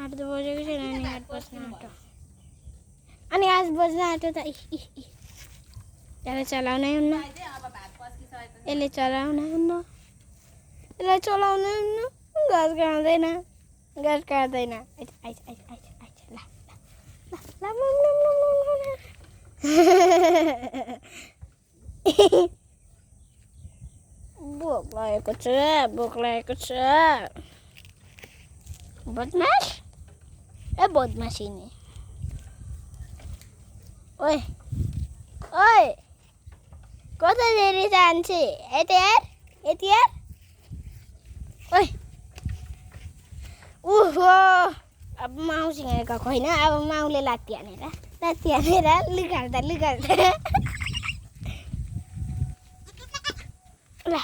8 તો બजेको छैन अनि 8 बज्न आँट्यो अनि आज बज्न आँट्यो त यसले चलाउनै हुन्न यसले चलाउनै हुन्न यसलाई चलाउनै हुन्न घाँस काट्दैन घाँस काट्दैन भोक लागेको छ बदमास ए बदमासी नि ओए ओए कता देरी जान्छे यति यार ओए उहो अब माउसँग गएको होइन अब माउले लात्ती हानेर लुगार्दा ल